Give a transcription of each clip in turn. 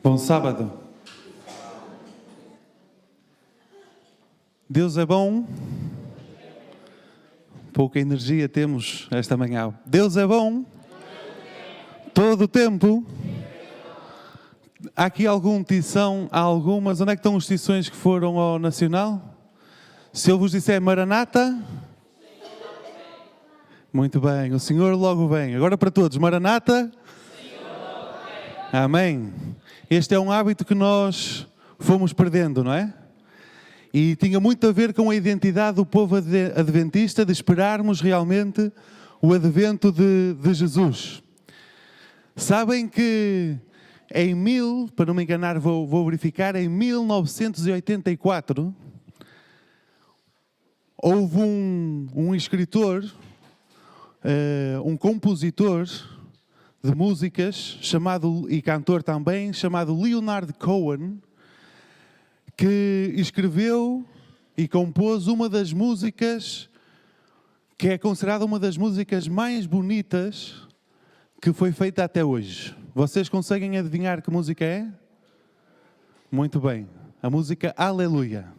Bom sábado. Deus é bom. Pouca energia temos esta manhã. Deus é bom. Todo o tempo. Há aqui algum tição? Há algumas? Onde é que estão os tições que foram ao Nacional? Se eu vos disser Maranata? Muito bem. O Senhor logo vem. Agora para todos. Maranata? Amém. Este é um hábito que nós fomos perdendo, não é? E tinha muito a ver com a identidade do povo adventista, de esperarmos realmente o advento de Jesus. Sabem que para não me enganar, vou verificar, em 1984, houve um escritor, um compositor de músicas, e cantor também, chamado Leonard Cohen, que escreveu e compôs uma das músicas que é considerada uma das músicas mais bonitas que foi feita até hoje. Vocês conseguem adivinhar que música é? Muito bem. A música Aleluia.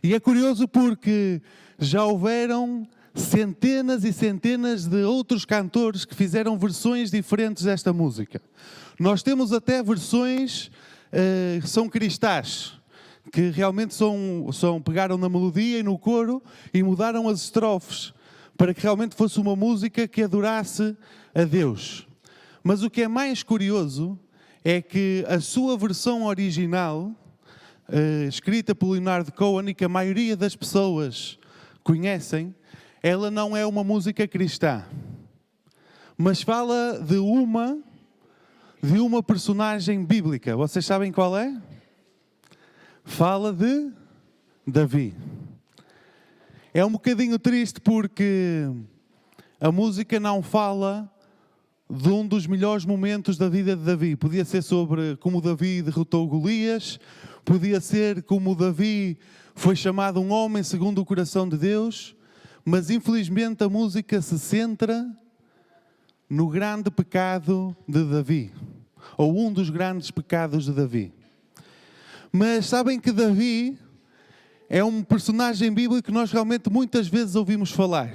E é curioso porque já houveram centenas e centenas de outros cantores que fizeram versões diferentes desta música. Nós temos até versões que são cristãs, que realmente pegaram na melodia e no coro e mudaram as estrofes para que realmente fosse uma música que adorasse a Deus. Mas o que é mais curioso é que a sua versão original, escrita por Leonard Cohen e que a maioria das pessoas conhecem, ela não é uma música cristã, mas fala de uma personagem bíblica. Vocês sabem qual é? Fala de Davi. É um bocadinho triste porque a música não fala de um dos melhores momentos da vida de Davi. Podia ser sobre como Davi derrotou Golias, podia ser como Davi foi chamado um homem segundo o coração de Deus, mas infelizmente a música se centra no grande pecado de Davi, ou um dos grandes pecados de Davi. Mas sabem que Davi é um personagem bíblico que nós realmente muitas vezes ouvimos falar.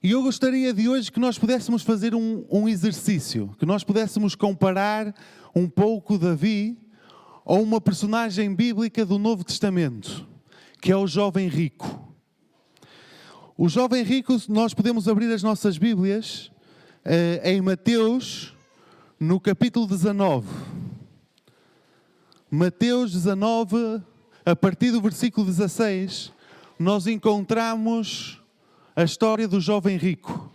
E eu gostaria de hoje que nós pudéssemos fazer um exercício, que nós pudéssemos comparar um pouco Davi a uma personagem bíblica do Novo Testamento, que é o jovem rico. O jovem rico, nós podemos abrir as nossas Bíblias em Mateus, no capítulo 19. Mateus 19, a partir do versículo 16, nós encontramos a história do jovem rico.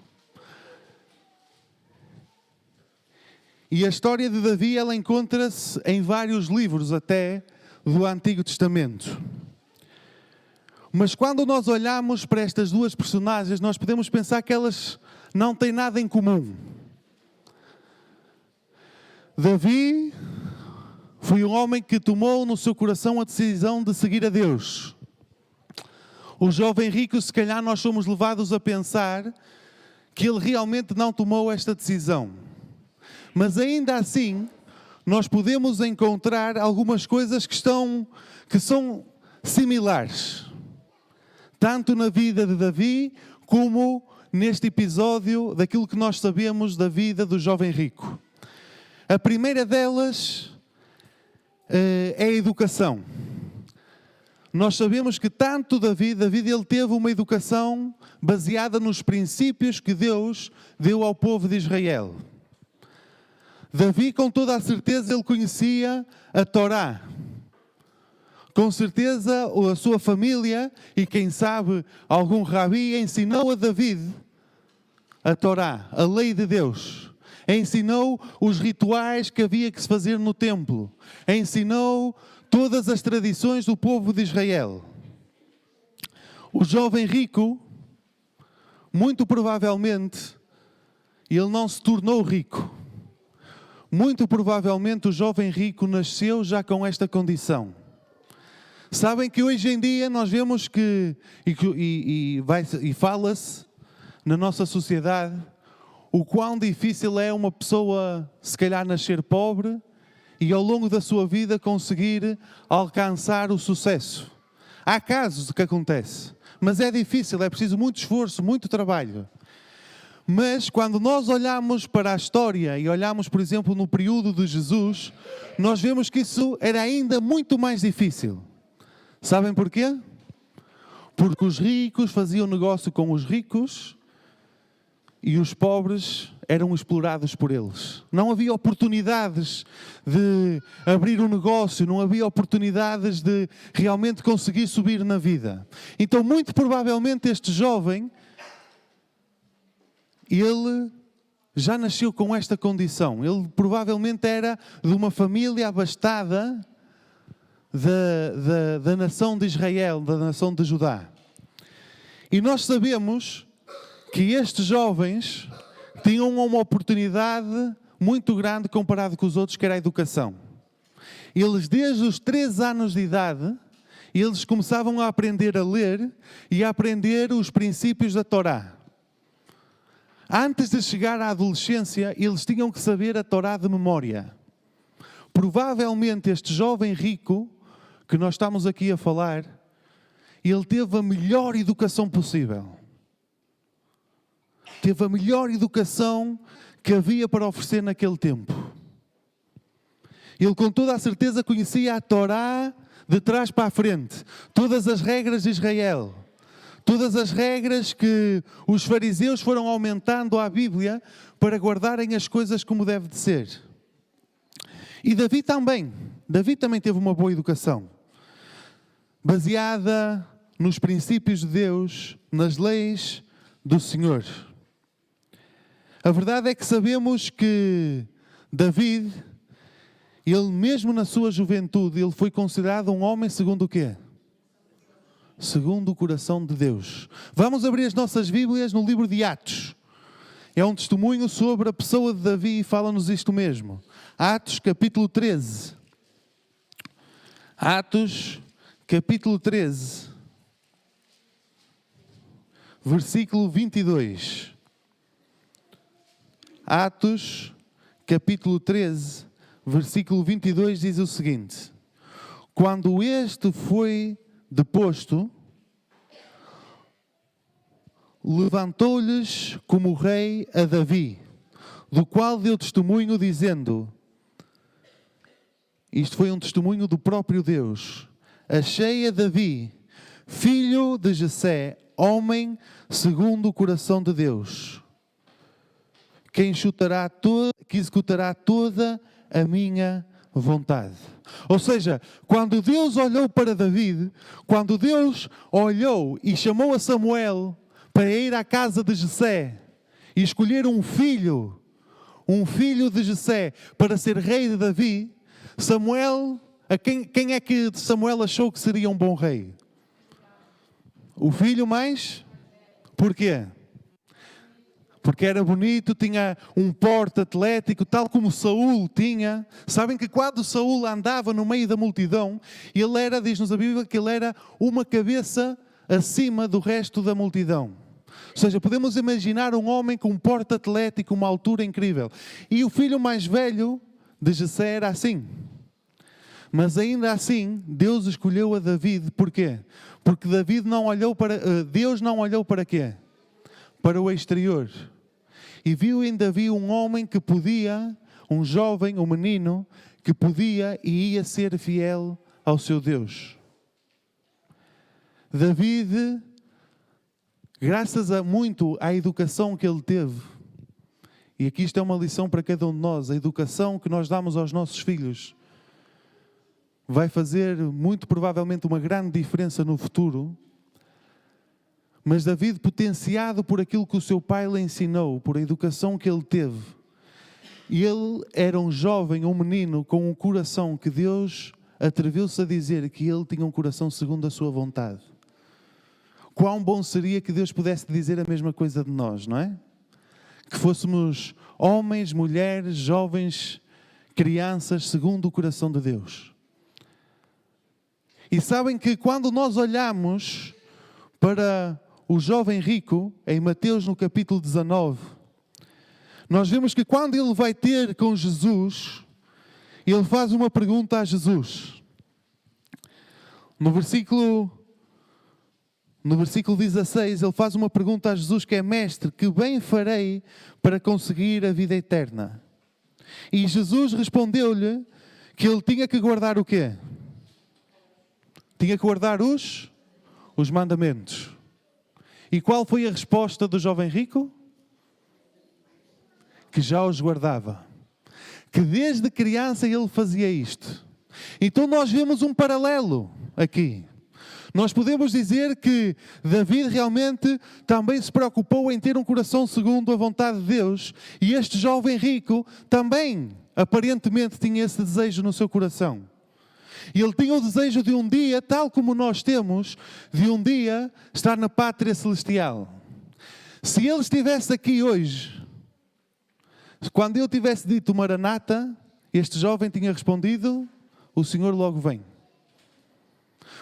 E a história de Davi, ela encontra-se em vários livros até do Antigo Testamento. Mas quando nós olhamos para estas duas personagens, nós podemos pensar que elas não têm nada em comum. Davi foi um homem que tomou no seu coração a decisão de seguir a Deus. O jovem rico, se calhar nós somos levados a pensar que ele realmente não tomou esta decisão. Mas ainda assim, nós podemos encontrar algumas coisas que são similares. Tanto na vida de Davi, como neste episódio daquilo que nós sabemos da vida do jovem rico. A primeira delas é a educação. Nós sabemos que tanto Davi ele teve uma educação baseada nos princípios que Deus deu ao povo de Israel. Davi, com toda a certeza, ele conhecia a Torá. Com certeza, a sua família e, quem sabe, algum rabi ensinou a David a Torá, a lei de Deus. Ensinou os rituais que havia que se fazer no templo. Ensinou todas as tradições do povo de Israel. O jovem rico, muito provavelmente, ele não se tornou rico. Muito provavelmente o jovem rico nasceu já com esta condição. Sabem que hoje em dia nós vemos que, e fala-se na nossa sociedade, o quão difícil é uma pessoa, se calhar, nascer pobre e ao longo da sua vida conseguir alcançar o sucesso. Há casos que acontece, mas é difícil, é preciso muito esforço, muito trabalho. Mas quando nós olhamos para a história e olhamos, por exemplo, no período de Jesus, nós vemos que isso era ainda muito mais difícil. Sabem porquê? Porque os ricos faziam negócio com os ricos e os pobres eram explorados por eles. Não havia oportunidades de abrir um negócio, não havia oportunidades de realmente conseguir subir na vida. Então, muito provavelmente, este jovem, ele já nasceu com esta condição. Ele provavelmente era de uma família abastada da nação de Israel, da nação de Judá. E nós sabemos que estes jovens tinham uma oportunidade muito grande comparado com os outros, que era a educação. Eles, desde os 3 anos de idade, eles começavam a aprender a ler e a aprender os princípios da Torá. Antes de chegar à adolescência, eles tinham que saber a Torá de memória. Provavelmente este jovem rico, que nós estamos aqui a falar, ele teve a melhor educação possível. Teve a melhor educação que havia para oferecer naquele tempo. Ele com toda a certeza conhecia a Torá de trás para a frente. Todas as regras de Israel. Todas as regras que os fariseus foram aumentando à Bíblia para guardarem as coisas como deve de ser. E Davi também. Davi também teve uma boa educação. Baseada nos princípios de Deus, nas leis do Senhor. A verdade é que sabemos que David, ele mesmo na sua juventude, ele foi considerado um homem segundo o quê? Segundo o coração de Deus. Vamos abrir as nossas Bíblias no livro de Atos. É um testemunho sobre a pessoa de Davi e fala-nos isto mesmo. Atos capítulo 13. Atos capítulo 13. Versículo 22. Atos capítulo 13, versículo 22 diz o seguinte: quando este foi deposto, levantou-lhes como rei a Davi, do qual deu testemunho dizendo, isto foi um testemunho do próprio Deus, achei a Davi, filho de Jessé, homem segundo o coração de Deus, que executará toda a minha vontade. Ou seja, quando Deus olhou para David, quando Deus olhou e chamou a Samuel para ir à casa de Jessé e escolher um filho de Jessé para ser rei de Davi, Samuel, quem é que Samuel achou que seria um bom rei? O filho mais? Porquê? Porque era bonito, tinha um porte atlético, tal como Saul tinha. Sabem que quando Saul andava no meio da multidão, ele era, diz-nos a Bíblia, que ele era uma cabeça acima do resto da multidão. Ou seja, podemos imaginar um homem com um porte atlético, uma altura incrível. E o filho mais velho de Jessé era assim. Mas ainda assim, Deus escolheu a David. Porquê? Porque Deus não olhou para quê? Para o exterior. E viu em Davi um homem que podia, um jovem, um menino, que podia e ia ser fiel ao seu Deus. David, graças muito à educação que ele teve, e aqui isto é uma lição para cada um de nós, a educação que nós damos aos nossos filhos vai fazer muito provavelmente uma grande diferença no futuro. Mas David, potenciado por aquilo que o seu pai lhe ensinou, por a educação que ele teve, e ele era um jovem, um menino com um coração que Deus atreveu-se a dizer que ele tinha um coração segundo a sua vontade. Quão bom seria que Deus pudesse dizer a mesma coisa de nós, não é? Que fôssemos homens, mulheres, jovens, crianças, segundo o coração de Deus. E sabem que quando nós olhamos para o jovem rico, em Mateus no capítulo 19, nós vemos que quando ele vai ter com Jesus, ele faz uma pergunta a Jesus. No versículo 16, ele faz uma pergunta a Jesus que é: Mestre, que bem farei para conseguir a vida eterna? E Jesus respondeu-lhe que ele tinha que guardar o quê? Tinha que guardar os mandamentos. E qual foi a resposta do jovem rico? Que já os guardava. Que desde criança ele fazia isto. Então nós vemos um paralelo aqui. Nós podemos dizer que David realmente também se preocupou em ter um coração segundo a vontade de Deus, e este jovem rico também, aparentemente, tinha esse desejo no seu coração. E ele tinha o desejo de um dia, tal como nós temos, de um dia estar na pátria celestial. Se ele estivesse aqui hoje, quando eu tivesse dito Maranata, este jovem tinha respondido: o Senhor logo vem.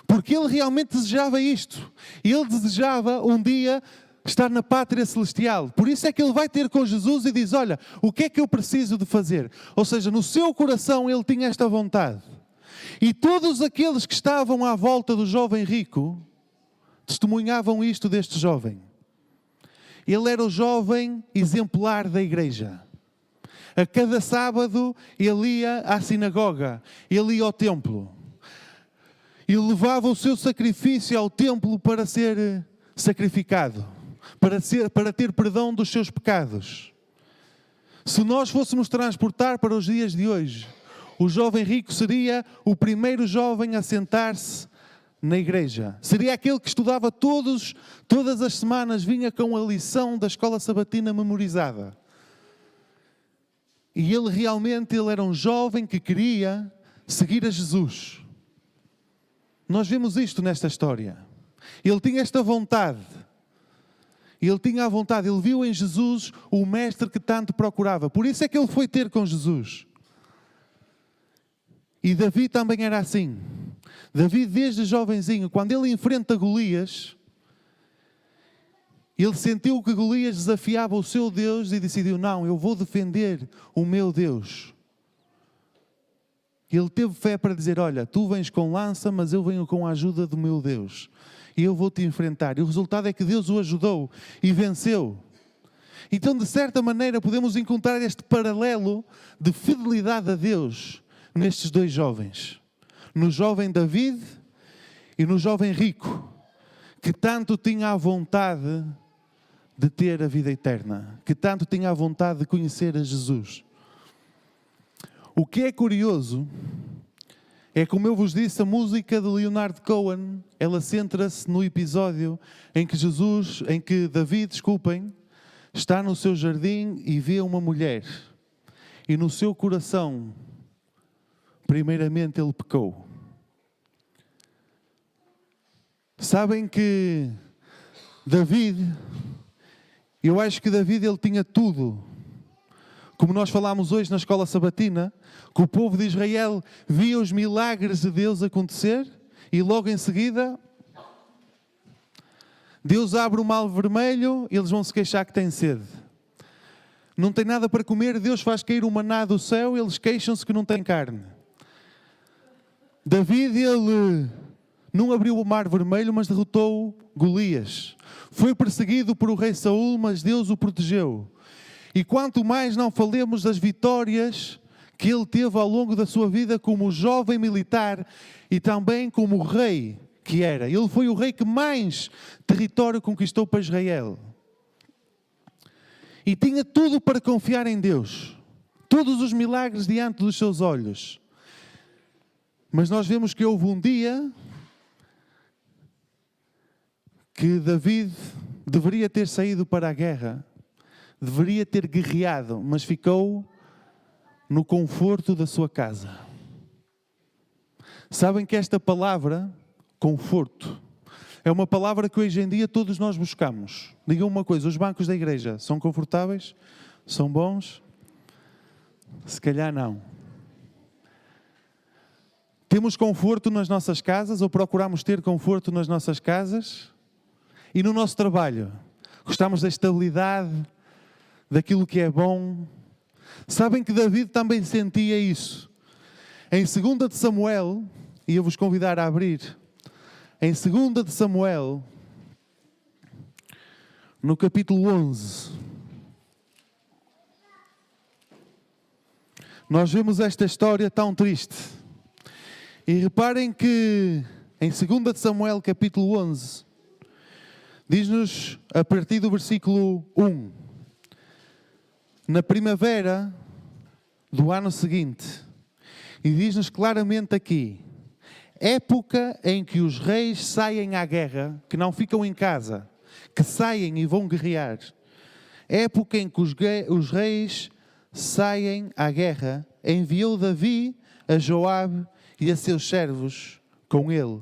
Porque ele realmente desejava isto. Ele desejava um dia estar na pátria celestial. Por isso é que ele vai ter com Jesus e diz: olha, o que é que eu preciso de fazer? Ou seja, no seu coração ele tinha esta vontade. E todos aqueles que estavam à volta do jovem rico testemunhavam isto deste jovem. Ele era o jovem exemplar da igreja. A cada sábado ele ia à sinagoga, ele ia ao templo. E levava o seu sacrifício ao templo para ser sacrificado, para ter perdão dos seus pecados. Se nós fôssemos transportar para os dias de hoje, o jovem rico seria o primeiro jovem a sentar-se na igreja. Seria aquele que estudava todas as semanas, vinha com a lição da escola sabatina memorizada. E ele era um jovem que queria seguir a Jesus. Nós vemos isto nesta história. Ele tinha esta vontade. Ele tinha a vontade. Ele viu em Jesus o mestre que tanto procurava. Por isso é que ele foi ter com Jesus. E Davi também era assim. Davi, desde jovenzinho, quando ele enfrenta Golias, ele sentiu que Golias desafiava o seu Deus e decidiu: não, eu vou defender o meu Deus. Ele teve fé para dizer: olha, tu vens com lança, mas eu venho com a ajuda do meu Deus. E eu vou te enfrentar. E o resultado é que Deus o ajudou e venceu. Então, de certa maneira, podemos encontrar este paralelo de fidelidade a Deus nestes dois jovens. No jovem David e no jovem rico, que tanto tinha a vontade de ter a vida eterna, que tanto tinha a vontade de conhecer a Jesus. O que é curioso é, como eu vos disse, a música de Leonard Cohen, ela centra-se no episódio em que David, está no seu jardim e vê uma mulher. E no seu coração, primeiramente ele pecou. Sabem que eu acho que David ele tinha tudo. Como nós falámos hoje na escola sabatina, que o povo de Israel via os milagres de Deus acontecer e logo em seguida Deus abre o mar vermelho e eles vão se queixar que têm sede. Não tem nada para comer, Deus faz cair o maná do céu e eles queixam-se que não têm carne. David, ele não abriu o mar vermelho, mas derrotou Golias. Foi perseguido por o rei Saul, mas Deus o protegeu. E quanto mais não falemos das vitórias que ele teve ao longo da sua vida como jovem militar e também como rei que era. Ele foi o rei que mais território conquistou para Israel. E tinha tudo para confiar em Deus. Todos os milagres diante dos seus olhos. Mas nós vemos que houve um dia que David deveria ter saído para a guerra. Deveria ter guerreado, mas ficou no conforto da sua casa. Sabem que esta palavra, conforto, é uma palavra que hoje em dia todos nós buscamos. Digam uma coisa, os bancos da igreja são confortáveis? São bons? Se calhar não. Temos conforto nas nossas casas ou procuramos ter conforto nas nossas casas? E no nosso trabalho? Gostamos da estabilidade, daquilo que é bom. Sabem que David também sentia isso. Em 2 de Samuel, e eu vos convidar a abrir, em 2 de Samuel, no capítulo 11, nós vemos esta história tão triste. E reparem que em 2 de Samuel, capítulo 11, diz-nos, a partir do versículo 1, na primavera do ano seguinte, e diz-nos claramente aqui, época em que os reis saem à guerra, que não ficam em casa, que saem e vão guerrear. Época em que os reis saem à guerra, enviou Davi a Joabe e a seus servos com ele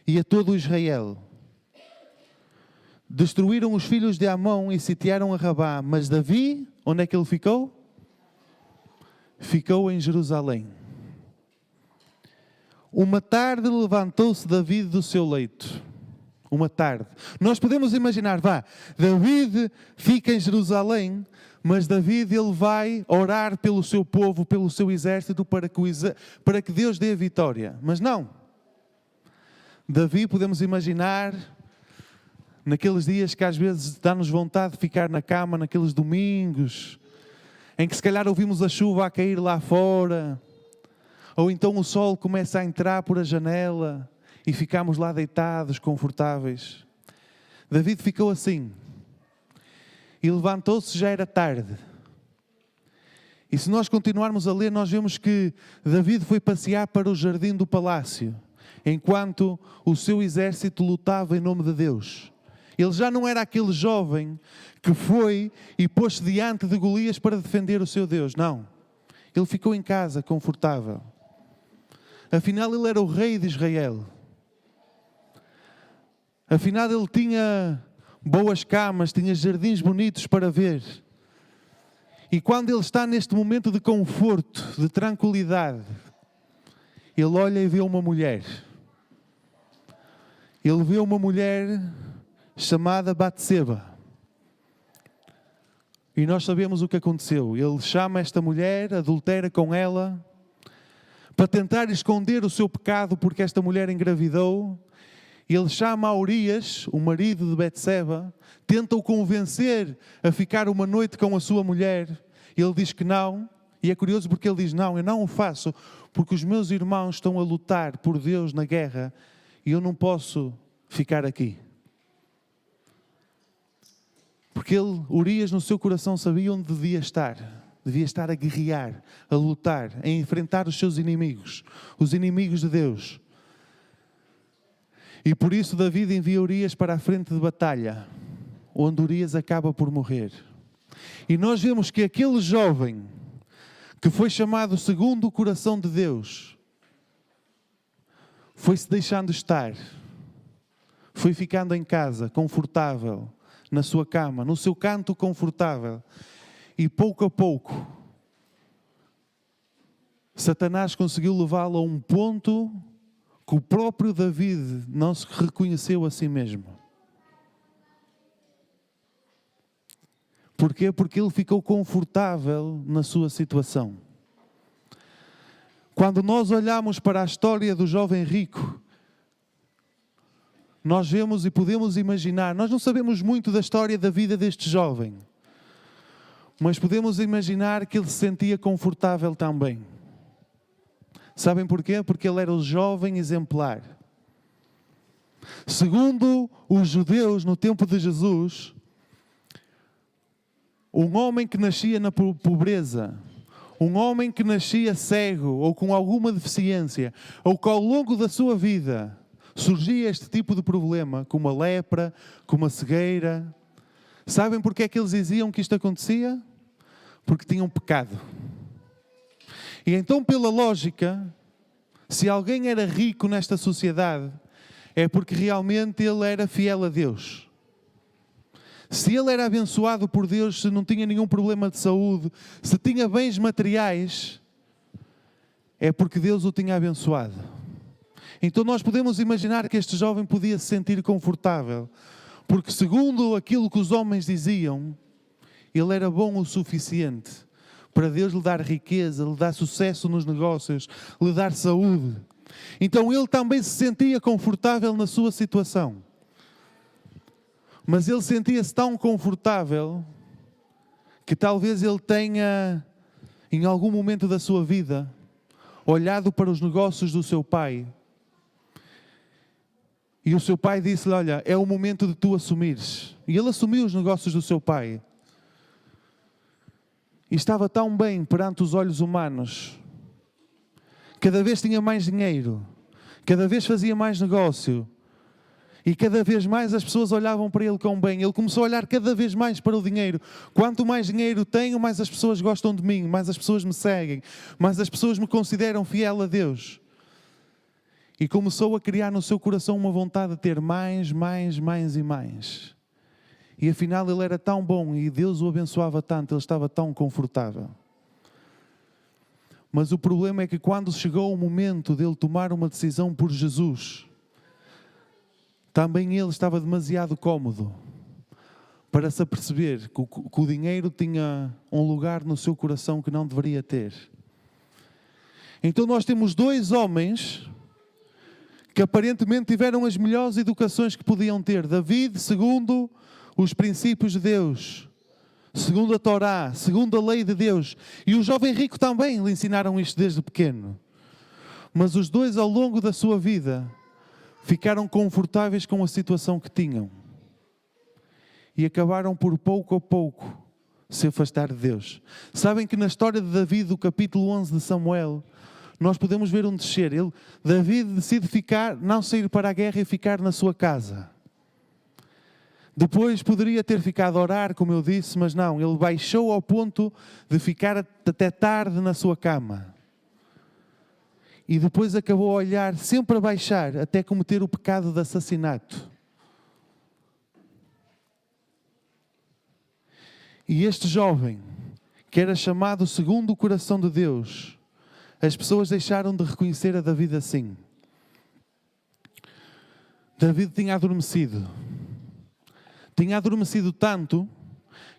e a todo Israel. Destruíram os filhos de Amon e sitiaram a Rabá, mas Davi, onde é que ele ficou? Ficou em Jerusalém. Uma tarde levantou-se Davi do seu leito. Uma tarde. Nós podemos imaginar, David fica em Jerusalém, mas David ele vai orar pelo seu povo, pelo seu exército, para que Deus dê a vitória. Mas não. Davi, podemos imaginar, naqueles dias que às vezes dá-nos vontade de ficar na cama, naqueles domingos, em que se calhar ouvimos a chuva a cair lá fora, ou então o sol começa a entrar por a janela e ficamos lá deitados, confortáveis. David ficou assim. E levantou-se, já era tarde. E se nós continuarmos a ler, nós vemos que David foi passear para o jardim do palácio, enquanto o seu exército lutava em nome de Deus. Ele já não era aquele jovem que foi e pôs-se diante de Golias para defender o seu Deus. Não. Ele ficou em casa, confortável. Afinal, ele era o rei de Israel. Afinal, ele tinha boas camas, tinha jardins bonitos para ver. E quando ele está neste momento de conforto, de tranquilidade, ele olha e vê uma mulher. Ele vê uma mulher chamada Batseba. E nós sabemos o que aconteceu. Ele chama esta mulher, adultera com ela, para tentar esconder o seu pecado, porque esta mulher engravidou. Ele chama a Urias, o marido de Betseba, tenta-o convencer a ficar uma noite com a sua mulher. Ele diz que não, e é curioso porque ele diz, não, eu não o faço, porque os meus irmãos estão a lutar por Deus na guerra, e eu não posso ficar aqui. Porque Urias no seu coração sabia onde devia estar a guerrear, a lutar, a enfrentar os seus inimigos, os inimigos de Deus. E por isso David envia Urias para a frente de batalha, onde Urias acaba por morrer. E nós vemos que aquele jovem que foi chamado segundo o coração de Deus, foi-se deixando estar, foi ficando em casa, confortável, na sua cama, no seu canto confortável. E pouco a pouco, Satanás conseguiu levá-lo a um ponto que o próprio David não se reconheceu a si mesmo. Porquê? Porque ele ficou confortável na sua situação. Quando nós olhamos para a história do jovem rico, nós vemos e podemos imaginar, nós não sabemos muito da história da vida deste jovem, mas podemos imaginar que ele se sentia confortável também. Sabem porquê? Porque ele era o jovem exemplar. Segundo os judeus, no tempo de Jesus, um homem que nascia na pobreza, um homem que nascia cego ou com alguma deficiência, ou que ao longo da sua vida surgia este tipo de problema, como a lepra, como a cegueira. Sabem porquê é que eles diziam que isto acontecia? Porque tinham pecado. E então, pela lógica, se alguém era rico nesta sociedade, é porque realmente ele era fiel a Deus. Se ele era abençoado por Deus, se não tinha nenhum problema de saúde, se tinha bens materiais, é porque Deus o tinha abençoado. Então nós podemos imaginar que este jovem podia se sentir confortável, porque segundo aquilo que os homens diziam, ele era bom o suficiente para Deus lhe dar riqueza, lhe dar sucesso nos negócios, lhe dar saúde. Então ele também se sentia confortável na sua situação. Mas ele sentia-se tão confortável que talvez ele tenha, em algum momento da sua vida, olhado para os negócios do seu pai. E o seu pai disse-lhe, olha, é o momento de tu assumires. E ele assumiu os negócios do seu pai. E estava tão bem perante os olhos humanos. Cada vez tinha mais dinheiro. Cada vez fazia mais negócio. E cada vez mais as pessoas olhavam para ele com bem. Ele começou a olhar cada vez mais para o dinheiro. Quanto mais dinheiro tenho, mais as pessoas gostam de mim, mais as pessoas me seguem, mais as pessoas me consideram fiel a Deus. E começou a criar no seu coração uma vontade de ter mais e mais. E afinal ele era tão bom e Deus o abençoava tanto, ele estava tão confortável. Mas o problema é que quando chegou o momento dele tomar uma decisão por Jesus, também ele estava demasiado cômodo para se aperceber que o dinheiro tinha um lugar no seu coração que não deveria ter. Então nós temos dois homens que aparentemente tiveram as melhores educações que podiam ter. David, segundo os princípios de Deus, segundo a Torá, segundo a lei de Deus. E o jovem rico também lhe ensinaram isto desde pequeno. Mas os dois ao longo da sua vida ficaram confortáveis com a situação que tinham. E acabaram por pouco a pouco se afastar de Deus. Sabem que na história de David, do capítulo 11 de Samuel, nós podemos ver um descer. David decide não sair para a guerra e ficar na sua casa. Depois poderia ter ficado a orar, como eu disse, mas não. Ele baixou ao ponto de ficar até tarde na sua cama. E depois acabou a olhar, sempre a baixar, até cometer o pecado de assassinato. E este jovem, que era chamado segundo o coração de Deus, as pessoas deixaram de reconhecer a David assim. David tinha adormecido. Tinha adormecido tanto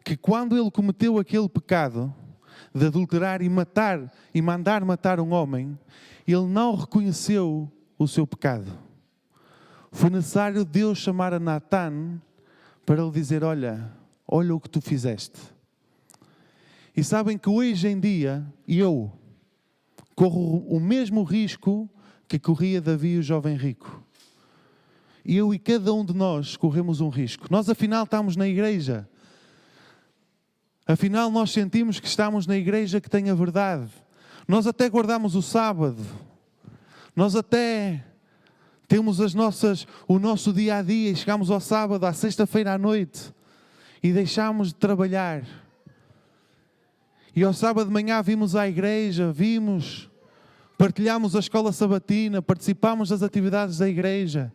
que quando ele cometeu aquele pecado de adulterar e mandar matar um homem, ele não reconheceu o seu pecado. Foi necessário Deus chamar a Natan para lhe dizer, olha o que tu fizeste. E sabem que hoje em dia, eu corro o mesmo risco que corria Davi, o jovem rico. Eu e cada um de nós corremos um risco. Nós afinal estamos na igreja. Afinal nós sentimos que estamos na igreja que tem a verdade. Nós até guardamos o sábado. Nós até temos o nosso dia a dia e chegamos ao sábado, à sexta-feira à noite e deixamos de trabalhar. E ao sábado de manhã vimos à igreja, partilhamos a escola sabatina, participamos das atividades da igreja.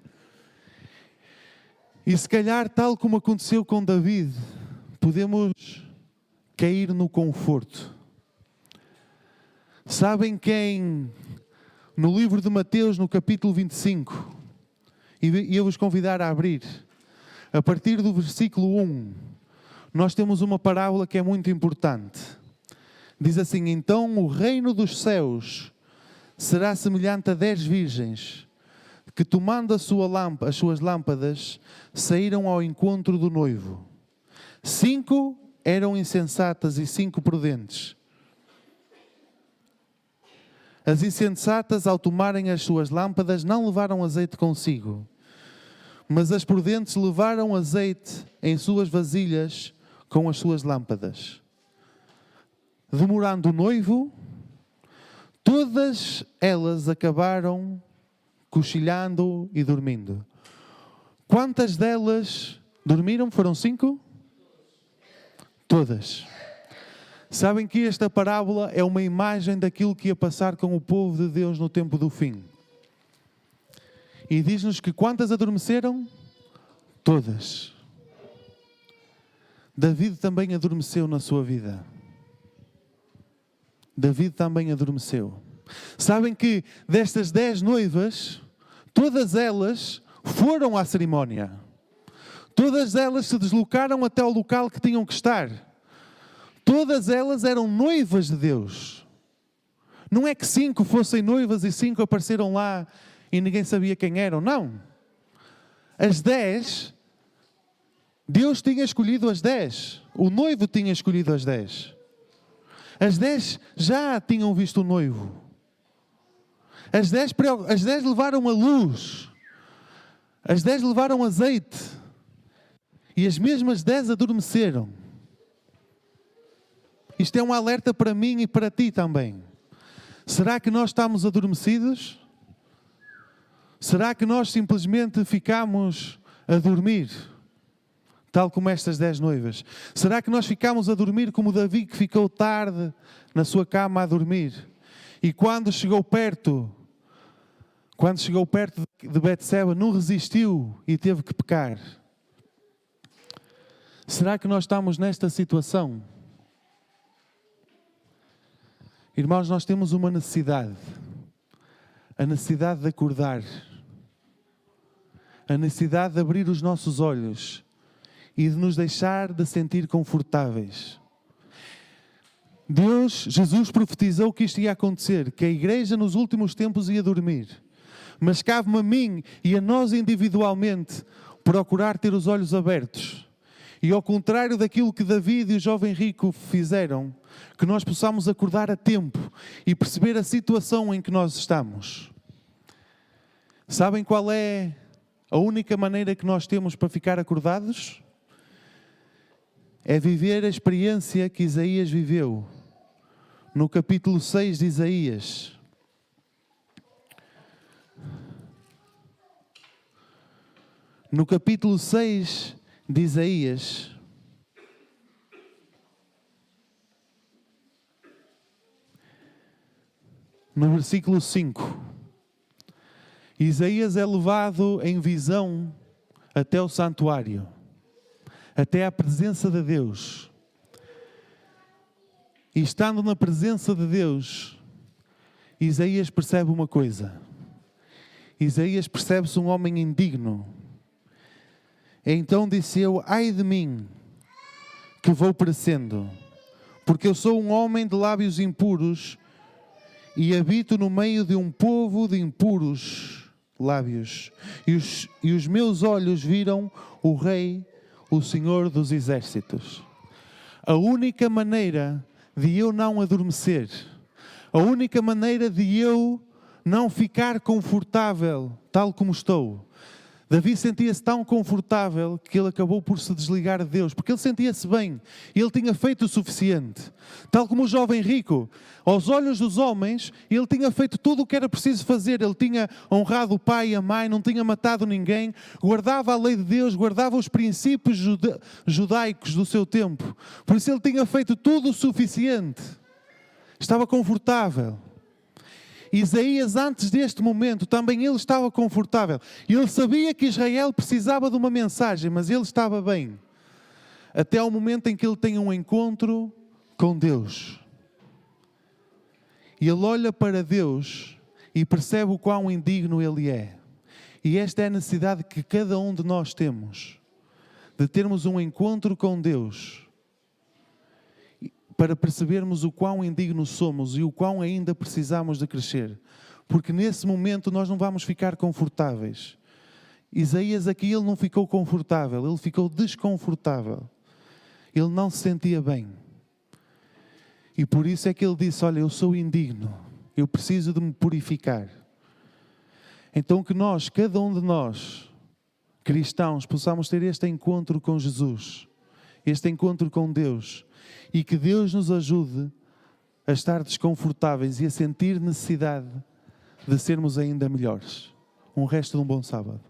E se calhar, tal como aconteceu com David, podemos cair no conforto. Sabem quem, no livro de Mateus, no capítulo 25, e eu vos convidar a abrir, a partir do versículo 1, nós temos uma parábola que é muito importante. Diz assim, então o reino dos céus será semelhante a 10 virgens, que tomando as suas lâmpadas, saíram ao encontro do noivo. 5 eram insensatas e 5 prudentes. As insensatas, ao tomarem as suas lâmpadas, não levaram azeite consigo, mas as prudentes levaram azeite em suas vasilhas com as suas lâmpadas. Demorando o noivo, todas elas acabaram cochilhando e dormindo. Quantas delas dormiram? Foram 5? Todas. Sabem que esta parábola é uma imagem daquilo que ia passar com o povo de Deus no tempo do fim. E diz-nos que quantas adormeceram? Todas. David também adormeceu na sua vida. David também adormeceu. Sabem que destas 10 noivas, todas elas foram à cerimónia. Todas elas se deslocaram até o local que tinham que estar. Todas elas eram noivas de Deus. Não é que 5 fossem noivas e 5 apareceram lá e ninguém sabia quem eram. Não. As 10, Deus tinha escolhido as 10. O noivo tinha escolhido as 10. As 10 já tinham visto o noivo. As 10 levaram a luz. As 10 levaram azeite. E as mesmas 10 adormeceram. Isto é um alerta para mim e para ti também. Será que nós estamos adormecidos? Será que nós simplesmente ficamos a dormir? Tal como estas 10 noivas. Será que nós ficamos a dormir como Davi, que ficou tarde na sua cama a dormir? E quando chegou perto de Betseba, não resistiu e teve que pecar? Será que nós estamos nesta situação? Irmãos, nós temos uma necessidade. A necessidade de acordar. A necessidade de abrir os nossos olhos e de nos deixar de sentir confortáveis. Jesus profetizou que isto ia acontecer, que a igreja nos últimos tempos ia dormir. Mas cabe-me a mim e a nós individualmente procurar ter os olhos abertos. E ao contrário daquilo que David e o jovem rico fizeram, que nós possamos acordar a tempo e perceber a situação em que nós estamos. Sabem qual é a única maneira que nós temos para ficar acordados? É viver a experiência que Isaías viveu. No capítulo 6 de Isaías. No capítulo 6 de Isaías, no versículo 5, Isaías é levado em visão até o santuário, até a presença de Deus. E estando na presença de Deus, Isaías percebe uma coisa. Isaías percebe-se um homem indigno. Então disse eu: ai de mim, que vou perecendo, porque eu sou um homem de lábios impuros e habito no meio de um povo de impuros lábios. E os meus olhos viram o Rei, o Senhor dos Exércitos. A única maneira de eu não adormecer, a única maneira de eu não ficar confortável tal como estou. Davi sentia-se tão confortável que ele acabou por se desligar de Deus, porque ele sentia-se bem, ele tinha feito o suficiente. Tal como o jovem rico, aos olhos dos homens, ele tinha feito tudo o que era preciso fazer. Ele tinha honrado o pai e a mãe, não tinha matado ninguém, guardava a lei de Deus, guardava os princípios judaicos do seu tempo. Por isso ele tinha feito tudo o suficiente. Estava confortável. Isaías, antes deste momento, também ele estava confortável. Ele sabia que Israel precisava de uma mensagem, mas ele estava bem. Até ao momento em que ele tem um encontro com Deus. E ele olha para Deus e percebe o quão indigno ele é. E esta é a necessidade que cada um de nós temos. De termos um encontro com Deus. Para percebermos o quão indignos somos e o quão ainda precisamos de crescer. Porque nesse momento nós não vamos ficar confortáveis. Isaías aqui, ele não ficou confortável, ele ficou desconfortável. Ele não se sentia bem. E por isso é que ele disse: olha, eu sou indigno, eu preciso de me purificar. Então que nós, cada um de nós, cristãos, possamos ter este encontro com Jesus, este encontro com Deus, e que Deus nos ajude a estar desconfortáveis e a sentir necessidade de sermos ainda melhores. Um resto de um bom sábado.